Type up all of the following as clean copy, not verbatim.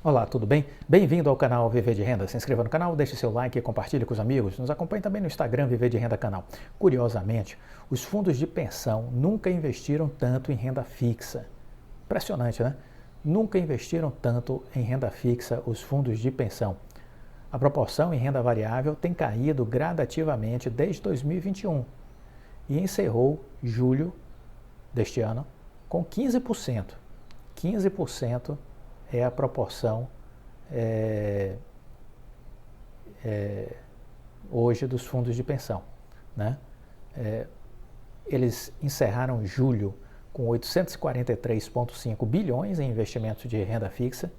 Olá, tudo bem? Bem-vindo ao canal Viver de Renda. Se inscreva no canal, deixe seu like e compartilhe com os amigos. Nos acompanhe também no Instagram Viver de Renda Canal. Curiosamente, os fundos de pensão nunca investiram tanto em renda fixa. Impressionante, né? Nunca investiram tanto em renda fixa os fundos de pensão. A proporção em renda variável tem caído gradativamente desde 2021 e encerrou julho deste ano com 15%. 15% é a proporção hoje dos fundos de pensão, né? Eles encerraram julho com 843,5 bilhões em investimentos de renda fixa,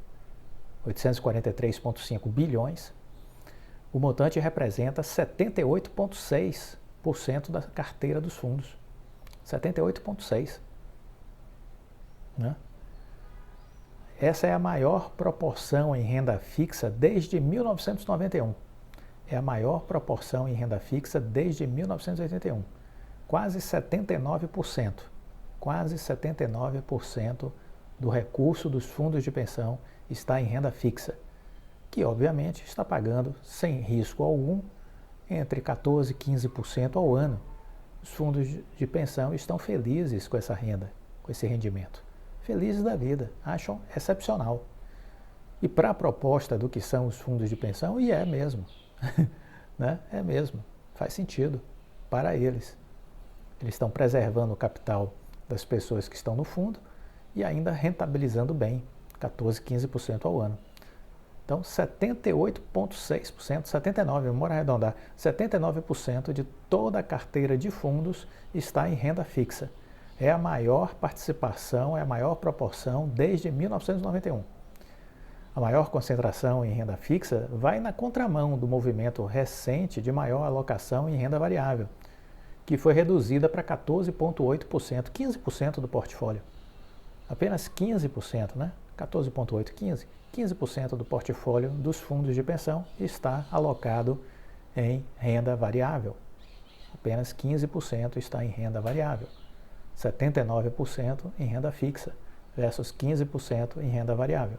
843,5 bilhões. O montante representa 78,6% da carteira dos fundos. 78,6%. Né? Essa é a maior proporção em renda fixa desde 1991. É a maior proporção em renda fixa desde 1981. Quase 79%. Quase 79% do recurso dos fundos de pensão está em renda fixa, que obviamente está pagando sem risco algum entre 14% e 15% ao ano. Os fundos de pensão estão felizes com essa renda, com esse rendimento. Felizes da vida, acham excepcional. E para a proposta do que são os fundos de pensão, e é mesmo, né? É mesmo, faz sentido para eles. Eles estão preservando o capital das pessoas que estão no fundo e ainda rentabilizando bem, 14%, 15% ao ano. Então, 78,6%, 79%, vamos arredondar, 79% de toda a carteira de fundos está em renda fixa. É a maior participação, é a maior proporção desde 1991. A maior concentração em renda fixa vai na contramão do movimento recente de maior alocação em renda variável, que foi reduzida para 14,8%, 15% do portfólio. Apenas 15%, né? 14,8%, 15% do portfólio dos fundos de pensão está alocado em renda variável. Apenas 15% está em renda variável. 79% em renda fixa versus 15% em renda variável.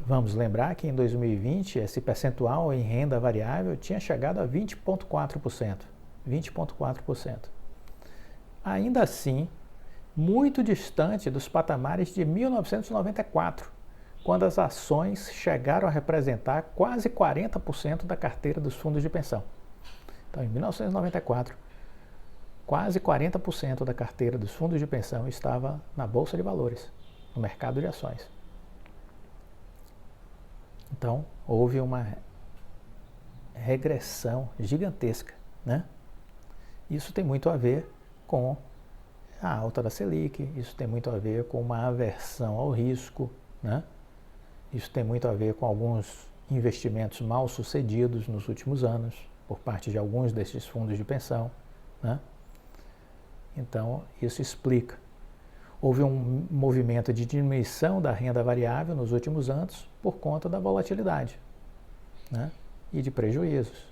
Vamos lembrar que em 2020 esse percentual em renda variável tinha chegado a 20,4%. 20,4%. Ainda assim, muito distante dos patamares de 1994, quando as ações chegaram a representar quase 40% da carteira dos fundos de pensão. Então, em 1994, quase 40% da carteira dos fundos de pensão estava na Bolsa de Valores, no mercado de ações. Então, houve uma regressão gigantesca, né? Isso tem muito a ver com a alta da Selic, isso tem muito a ver com uma aversão ao risco, né? Isso tem muito a ver com alguns investimentos mal sucedidos nos últimos anos, por parte de alguns desses fundos de pensão, né? Então, isso explica. Houve um movimento de diminuição da renda variável nos últimos anos por conta da volatilidade, né? E de prejuízos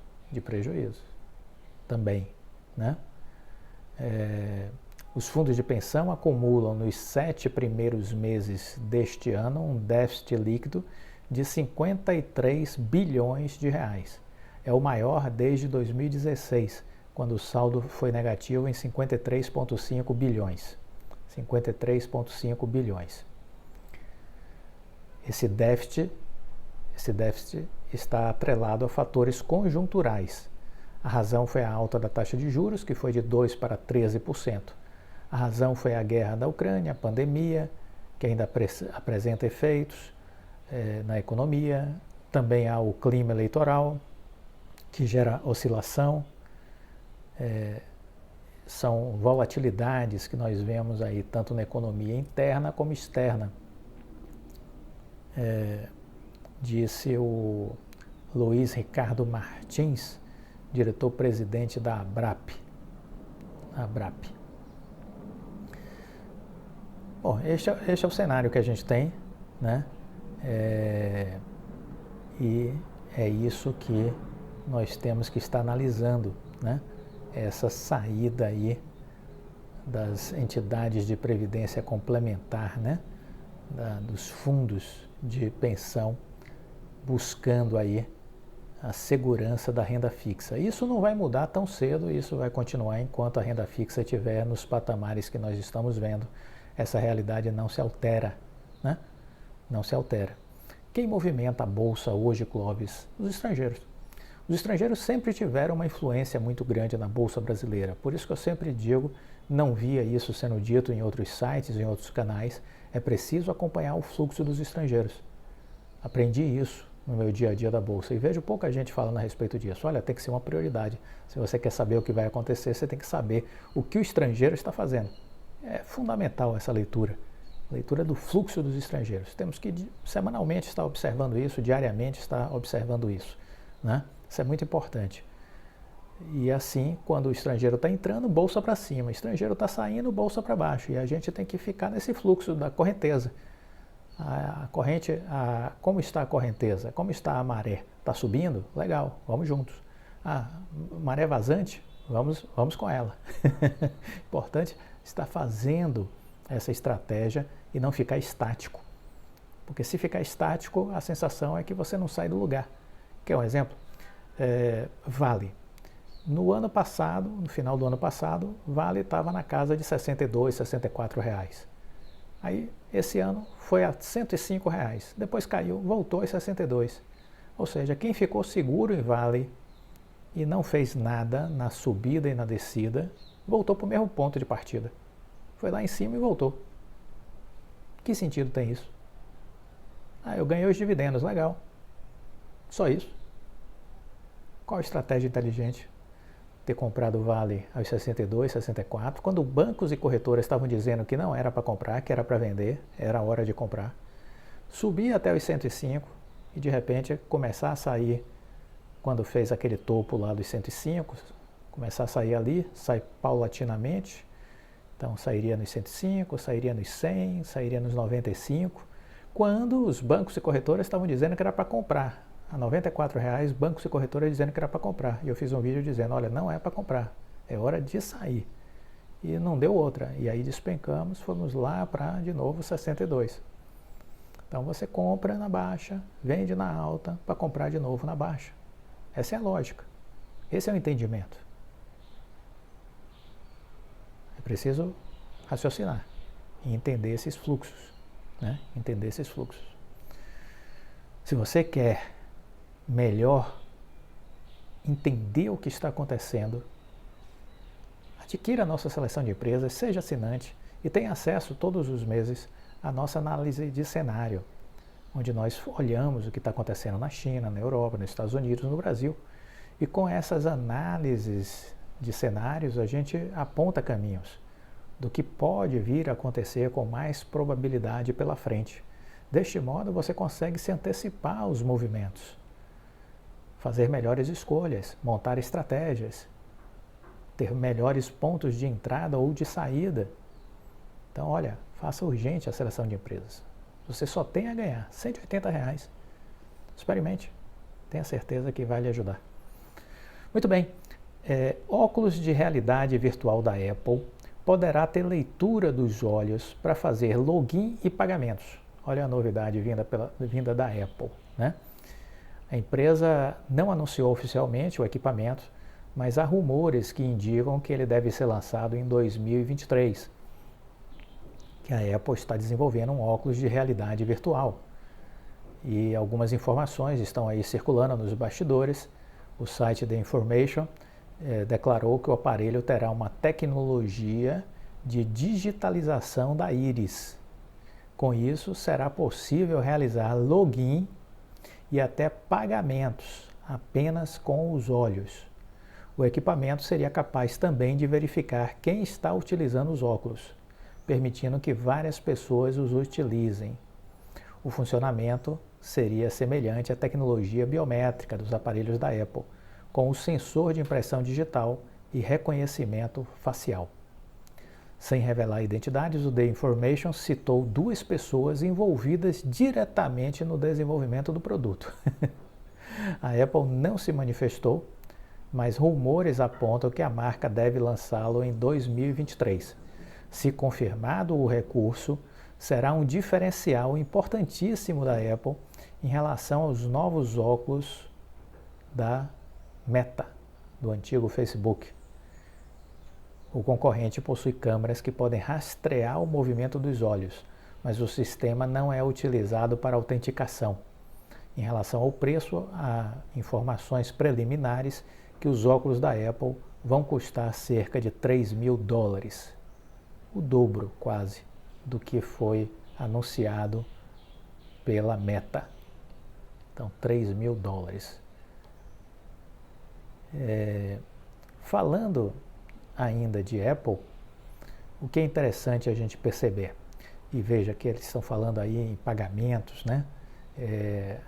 também, né? Os fundos de pensão acumulam nos 7 primeiros meses deste ano um déficit líquido de 53 bilhões de reais. É o maior desde 2016, quando o saldo foi negativo em 53,5 bilhões. 53,5 bilhões. Esse déficit está atrelado a fatores conjunturais. A razão foi a alta da taxa de juros, que foi de 2% para 13%. A razão foi a guerra da Ucrânia, a pandemia, que ainda apresenta efeitos na economia. Também há o clima eleitoral, que gera oscilação. São volatilidades que nós vemos aí, tanto na economia interna como externa. Disse o Luiz Ricardo Martins, diretor-presidente da Abrap. Bom, este é o cenário que a gente tem, né? E é isso que nós temos que estar analisando, né? Essa saída aí das entidades de previdência complementar, né? Dos fundos de pensão buscando aí a segurança da renda fixa. Isso não vai mudar tão cedo, isso vai continuar enquanto a renda fixa estiver nos patamares que nós estamos vendo. Essa realidade não se altera, né? Não se altera. Quem movimenta a bolsa hoje, Clóvis? Os estrangeiros. Os estrangeiros sempre tiveram uma influência muito grande na bolsa brasileira. Por isso que eu sempre digo, não via isso sendo dito em outros sites, em outros canais, é preciso acompanhar o fluxo dos estrangeiros. Aprendi isso no meu dia a dia da bolsa e vejo pouca gente falando a respeito disso. Olha, tem que ser uma prioridade. Se você quer saber o que vai acontecer, você tem que saber o que o estrangeiro está fazendo. É fundamental essa leitura. Leitura do fluxo dos estrangeiros. Temos que semanalmente estar observando isso, diariamente estar observando isso, né? Isso é muito importante. E assim, quando o estrangeiro está entrando, bolsa para cima. O estrangeiro está saindo, bolsa para baixo. E a gente tem que ficar nesse fluxo da correnteza. A corrente, como está a correnteza? Como está a maré? Está subindo? Legal, vamos juntos. Maré vazante? Vamos com ela. Importante estar fazendo essa estratégia e não ficar estático. Porque se ficar estático, a sensação é que você não sai do lugar. Quer um exemplo? Vale. No ano passado, no final do ano passado, Vale estava na casa de R$ 62, R$ 64. Aí, esse ano, foi a R$ 105. Depois caiu, voltou a 62. Ou seja, quem ficou seguro em Vale e não fez nada na subida e na descida, voltou para o mesmo ponto de partida. Foi lá em cima e voltou. Que sentido tem isso? Eu ganhei os dividendos, legal. Só isso. Qual a estratégia inteligente? Ter comprado o Vale aos 62, 64, quando bancos e corretoras estavam dizendo que não era para comprar, que era para vender, era a hora de comprar. Subir até os 105 e de repente começar a sair, quando fez aquele topo lá dos 105, começar a sair ali, sai paulatinamente. Então sairia nos 105, sairia nos 100, sairia nos 95, quando os bancos e corretoras estavam dizendo que era para comprar. A R$ 94, bancos e corretoras dizendo que era para comprar. E eu fiz um vídeo dizendo, olha, não é para comprar, é hora de sair. E não deu outra. E aí despencamos, fomos lá para, de novo, 62. Então você compra na baixa, vende na alta, para comprar de novo na baixa. Essa é a lógica. Esse é o entendimento. É preciso raciocinar e entender esses fluxos, né? Entender esses fluxos. Se você quer melhor entender o que está acontecendo, adquira a nossa seleção de empresas, seja assinante e tenha acesso todos os meses à nossa análise de cenário, onde nós olhamos o que está acontecendo na China, na Europa, nos Estados Unidos, no Brasil. E com essas análises de cenários, a gente aponta caminhos do que pode vir a acontecer com mais probabilidade pela frente. Deste modo, você consegue se antecipar aos movimentos, fazer melhores escolhas, montar estratégias, ter melhores pontos de entrada ou de saída. Então, olha, faça urgente a seleção de empresas. Você só tem a ganhar, R$ 180. Experimente, tenha certeza que vai lhe ajudar. Muito bem, óculos de realidade virtual da Apple poderá ter leitura dos olhos para fazer login e pagamentos. Olha a novidade vinda da Apple, né? A empresa não anunciou oficialmente o equipamento, mas há rumores que indicam que ele deve ser lançado em 2023, que a Apple está desenvolvendo um óculos de realidade virtual. E algumas informações estão aí circulando nos bastidores. O site The Information declarou que o aparelho terá uma tecnologia de digitalização da íris. Com isso, será possível realizar login e até pagamentos apenas com os olhos. O equipamento seria capaz também de verificar quem está utilizando os óculos, permitindo que várias pessoas os utilizem. O funcionamento seria semelhante à tecnologia biométrica dos aparelhos da Apple, com o sensor de impressão digital e reconhecimento facial. Sem revelar identidades, o The Information citou 2 pessoas envolvidas diretamente no desenvolvimento do produto. A Apple não se manifestou, mas rumores apontam que a marca deve lançá-lo em 2023. Se confirmado o recurso, será um diferencial importantíssimo da Apple em relação aos novos óculos da Meta, do antigo Facebook. O concorrente possui câmeras que podem rastrear o movimento dos olhos, mas o sistema não é utilizado para autenticação. Em relação ao preço, há informações preliminares que os óculos da Apple vão custar cerca de $3.000, o dobro quase do que foi anunciado pela Meta. Então, $3.000. Falando ainda de Apple, o que é interessante a gente perceber, e veja que eles estão falando aí em pagamentos, né?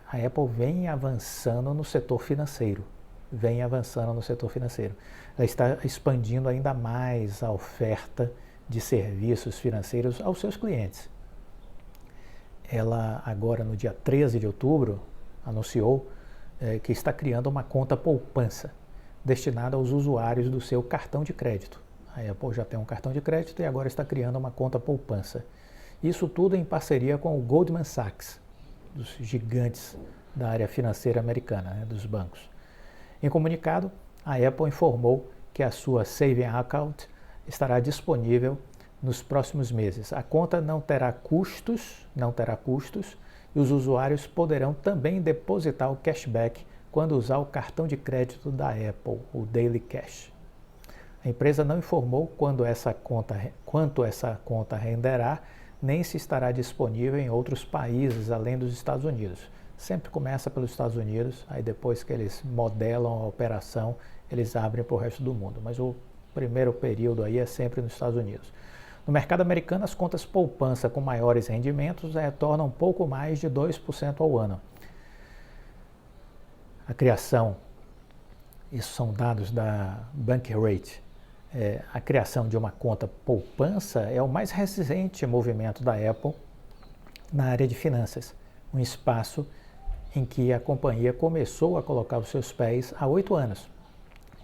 A Apple vem avançando no setor financeiro, Ela está expandindo ainda mais a oferta de serviços financeiros aos seus clientes. Ela agora no dia 13 de outubro anunciou que está criando uma conta poupança destinada aos usuários do seu cartão de crédito. A Apple já tem um cartão de crédito e agora está criando uma conta poupança. Isso tudo em parceria com o Goldman Sachs, dos gigantes da área financeira americana, né, dos bancos. Em comunicado, a Apple informou que a sua Saving Account estará disponível nos próximos meses. A conta não terá custos e os usuários poderão também depositar o cashback quando usar o cartão de crédito da Apple, o Daily Cash. A empresa não informou quanto essa conta renderá, nem se estará disponível em outros países além dos Estados Unidos. Sempre começa pelos Estados Unidos, aí depois que eles modelam a operação, eles abrem para o resto do mundo. Mas o primeiro período aí é sempre nos Estados Unidos. No mercado americano, as contas poupança com maiores rendimentos retornam pouco mais de 2% ao ano. A criação, isso são dados da Bankrate, a criação de uma conta poupança é o mais recente movimento da Apple na área de finanças, um espaço em que a companhia começou a colocar os seus pés há 8 anos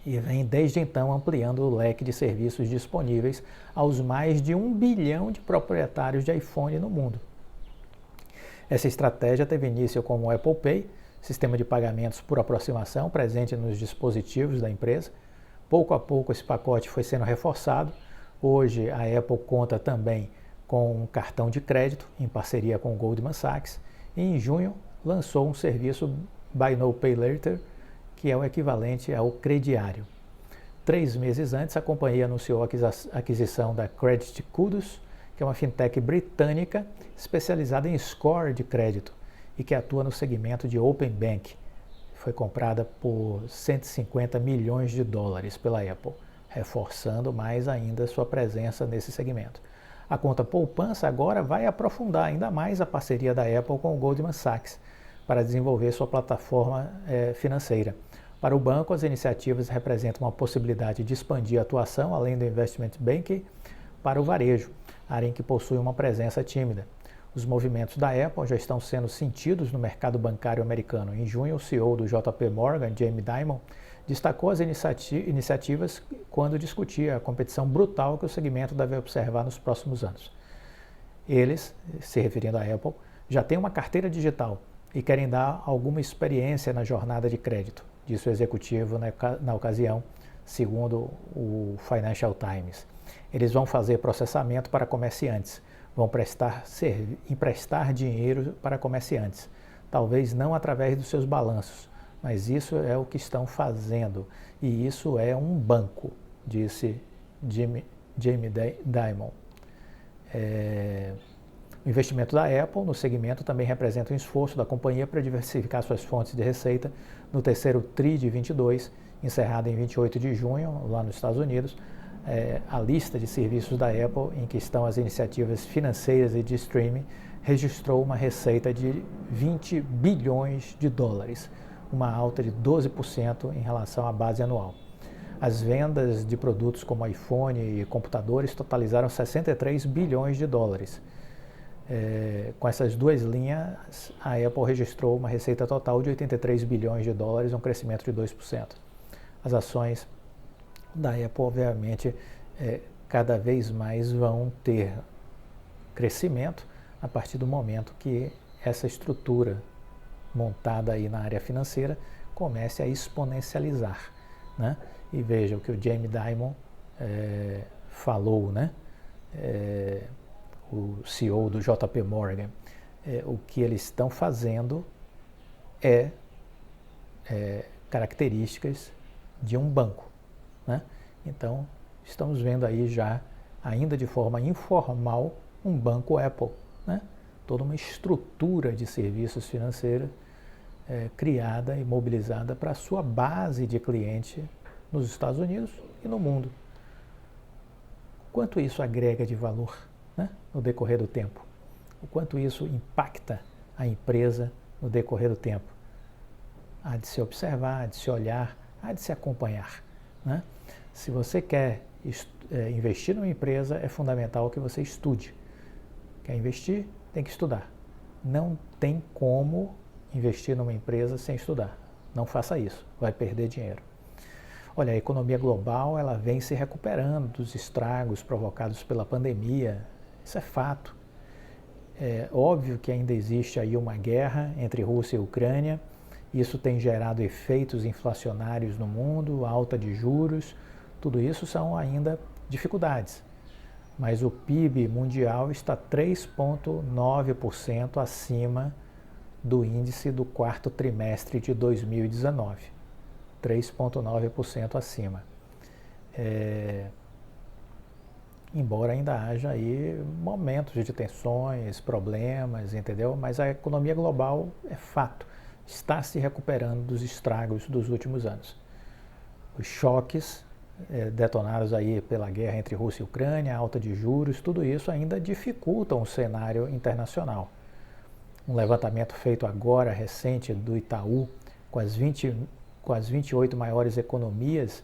e vem desde então ampliando o leque de serviços disponíveis aos mais de 1 bilhão de proprietários de iPhone no mundo. Essa estratégia teve início com o Apple Pay, sistema de pagamentos por aproximação presente nos dispositivos da empresa. Pouco a pouco esse pacote foi sendo reforçado. Hoje a Apple conta também com um cartão de crédito em parceria com o Goldman Sachs e em junho lançou um serviço Buy Now Pay Later, que é o equivalente ao crediário. 3 meses antes, a companhia anunciou a aquisição da Credit Kudos, que é uma fintech britânica especializada em score de crédito e que atua no segmento de Open Bank. Foi comprada por $150 milhões pela Apple, reforçando mais ainda sua presença nesse segmento. A conta poupança agora vai aprofundar ainda mais a parceria da Apple com o Goldman Sachs para desenvolver sua plataforma financeira. Para o banco, as iniciativas representam uma possibilidade de expandir a atuação além do investment banking para o varejo, área em que possui uma presença tímida. Os movimentos da Apple já estão sendo sentidos no mercado bancário americano. Em junho, o CEO do JP Morgan, Jamie Dimon, destacou as iniciativas quando discutia a competição brutal que o segmento deve observar nos próximos anos. Eles, se referindo à Apple, já têm uma carteira digital e querem dar alguma experiência na jornada de crédito, disse o executivo na ocasião, segundo o Financial Times. Eles vão fazer processamento para comerciantes, vão emprestar dinheiro para comerciantes, talvez não através dos seus balanços, mas isso é o que estão fazendo e isso é um banco, disse Jamie Dimon. O investimento da Apple no segmento também representa um esforço da companhia para diversificar suas fontes de receita no terceiro TRI de 22, encerrado em 28 de junho, lá nos Estados Unidos. A lista de serviços da Apple, em que estão as iniciativas financeiras e de streaming, registrou uma receita de $20 bilhões, uma alta de 12% em relação à base anual. As vendas de produtos como iPhone e computadores totalizaram $63 bilhões. Com essas duas linhas, a Apple registrou uma receita total de $83 bilhões, um crescimento de 2%. As ações da Apple, obviamente, cada vez mais vão ter crescimento, a partir do momento que essa estrutura montada aí na área financeira comece a exponencializar, né? E veja o que o Jamie Dimon falou, né? O CEO do JP Morgan, o que eles estão fazendo é características de um banco, né? Então, estamos vendo aí já, ainda de forma informal, um banco Apple, né? Toda uma estrutura de serviços financeiros criada e mobilizada para a sua base de cliente nos Estados Unidos e no mundo. Quanto isso agrega de valor, né, no decorrer do tempo? O quanto isso impacta a empresa no decorrer do tempo? Há de se observar, há de se olhar, há de se acompanhar, né? Se você quer investir numa empresa, é fundamental que você estude. Quer investir, tem que estudar. Não tem como investir numa empresa sem estudar. Não faça isso, vai perder dinheiro. Olha, a economia global ela vem se recuperando dos estragos provocados pela pandemia. Isso é fato. É óbvio que ainda existe aí uma guerra entre Rússia e Ucrânia. Isso tem gerado efeitos inflacionários no mundo, alta de juros. Tudo isso são ainda dificuldades. Mas o PIB mundial está 3,9% acima do índice do quarto trimestre de 2019. 3,9% acima. Embora ainda haja aí momentos de tensões, problemas, entendeu? Mas a economia global é fato, está se recuperando dos estragos dos últimos anos. Os choques detonados aí pela guerra entre Rússia e Ucrânia, alta de juros, tudo isso ainda dificultam o cenário internacional. Um levantamento feito agora, recente, do Itaú, com as 28 maiores economias,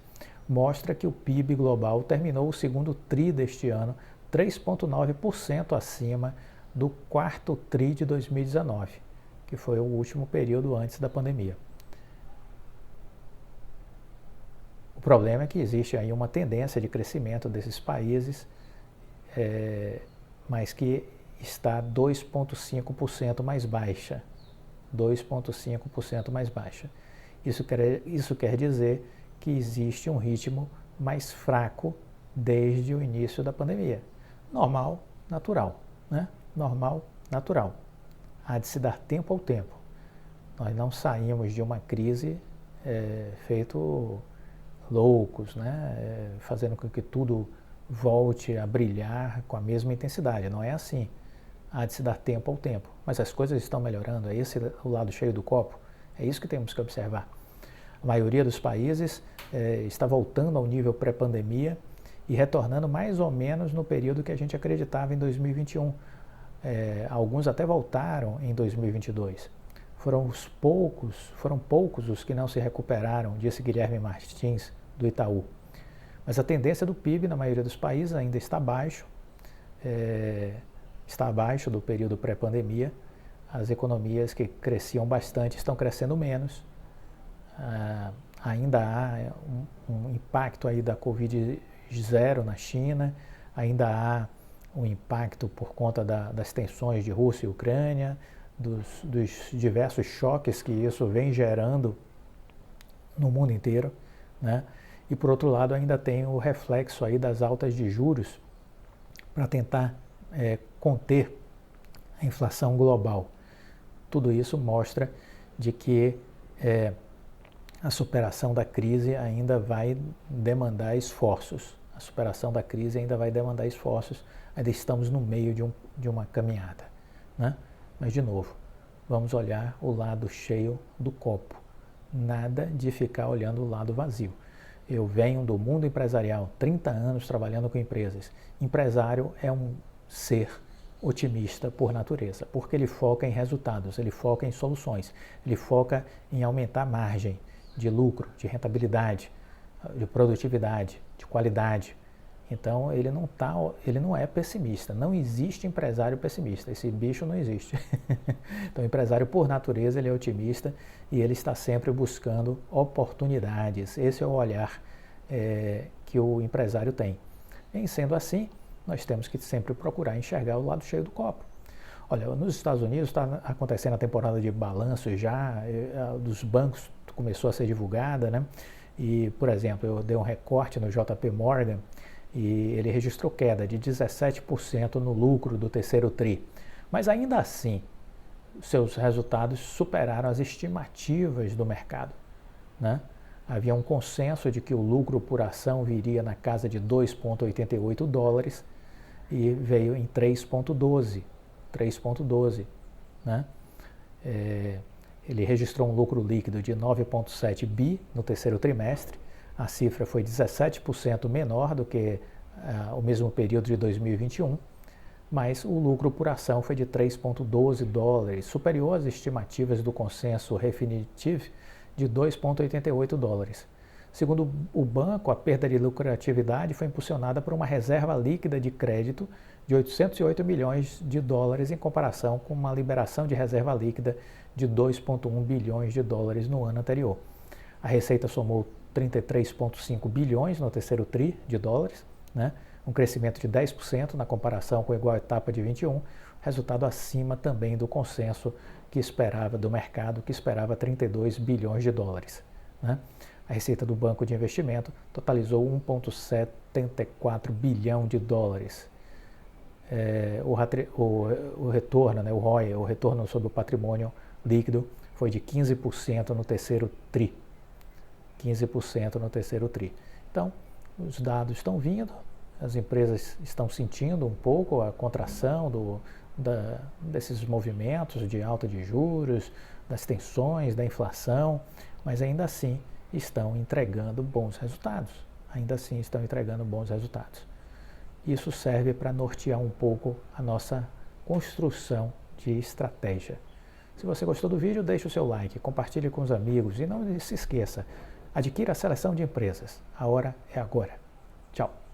mostra que o PIB global terminou o segundo TRI deste ano 3,9% acima do quarto TRI de 2019, que foi o último período antes da pandemia. O problema é que existe aí uma tendência de crescimento desses países, mas que está 2,5% mais baixa. 2,5% mais baixa. Isso quer dizer que existe um ritmo mais fraco desde o início da pandemia. Normal, natural, né? Normal, natural. Há de se dar tempo ao tempo. Nós não saímos de uma crise feito loucos, né? Fazendo com que tudo volte a brilhar com a mesma intensidade. Não é assim. Há de se dar tempo ao tempo. Mas as coisas estão melhorando. É esse o lado cheio do copo. É isso que temos que observar. A maioria dos países está voltando ao nível pré-pandemia e retornando mais ou menos no período que a gente acreditava em 2021. Alguns até voltaram em 2022. Foram poucos os que não se recuperaram, disse Guilherme Martins, do Itaú. Mas a tendência do PIB na maioria dos países ainda está abaixo, está abaixo do período pré-pandemia. As economias que cresciam bastante estão crescendo menos. Ainda há um impacto aí da Covid-0 na China, ainda há um impacto por conta das tensões de Rússia e Ucrânia, dos diversos choques que isso vem gerando no mundo inteiro, né? E por outro lado ainda tem o reflexo aí das altas de juros para tentar conter a inflação global. Tudo isso mostra de que a superação da crise ainda vai demandar esforços. A superação da crise ainda vai demandar esforços. Ainda estamos no meio de uma caminhada, né? Mas, de novo, vamos olhar o lado cheio do copo. Nada de ficar olhando o lado vazio. Eu venho do mundo empresarial, 30 anos trabalhando com empresas. Empresário é um ser otimista por natureza, porque ele foca em resultados, ele foca em soluções, ele foca em aumentar a margem de lucro, de rentabilidade, de produtividade, de qualidade. Então ele não é pessimista, não existe empresário pessimista, esse bicho não existe. Então o empresário por natureza ele é otimista e ele está sempre buscando oportunidades, esse é o olhar que o empresário tem. Em sendo assim, nós temos que sempre procurar enxergar o lado cheio do copo. Olha, nos Estados Unidos está acontecendo a temporada de balanços já, dos bancos começou a ser divulgada, né? E, por exemplo, eu dei um recorte no JP Morgan e ele registrou queda de 17% no lucro do terceiro TRI. Mas ainda assim, seus resultados superaram as estimativas do mercado, né? Havia um consenso de que o lucro por ação viria na casa de 2,88 dólares e veio em 3,12, né? Ele registrou um lucro líquido de 9,7 bi no terceiro trimestre. A cifra foi 17% menor do que o mesmo período de 2021, mas o lucro por ação foi de 3,12 dólares, superior às estimativas do consenso Refinitiv de 2,88 dólares. Segundo o banco, a perda de lucratividade foi impulsionada por uma reserva líquida de crédito de 808 milhões de dólares em comparação com uma liberação de reserva líquida de 2,1 bilhões de dólares no ano anterior. A receita somou 33,5 bilhões no terceiro TRI de dólares, né? Um crescimento de 10% na comparação com a igual etapa de 21, resultado acima também do consenso que esperava do mercado, que esperava 32 bilhões de dólares, né? A receita do banco de investimento totalizou 1,74 bilhão de dólares. O retorno, né, o ROI, o retorno sobre o patrimônio líquido, foi de 15% no terceiro TRI. 15% no terceiro TRI. Então, os dados estão vindo, as empresas estão sentindo um pouco a contração desses movimentos de alta de juros, das tensões, da inflação, mas ainda assim estão entregando bons resultados. Isso serve para nortear um pouco a nossa construção de estratégia. Se você gostou do vídeo, deixe o seu like, compartilhe com os amigos e não se esqueça, adquira a seleção de empresas. A hora é agora. Tchau!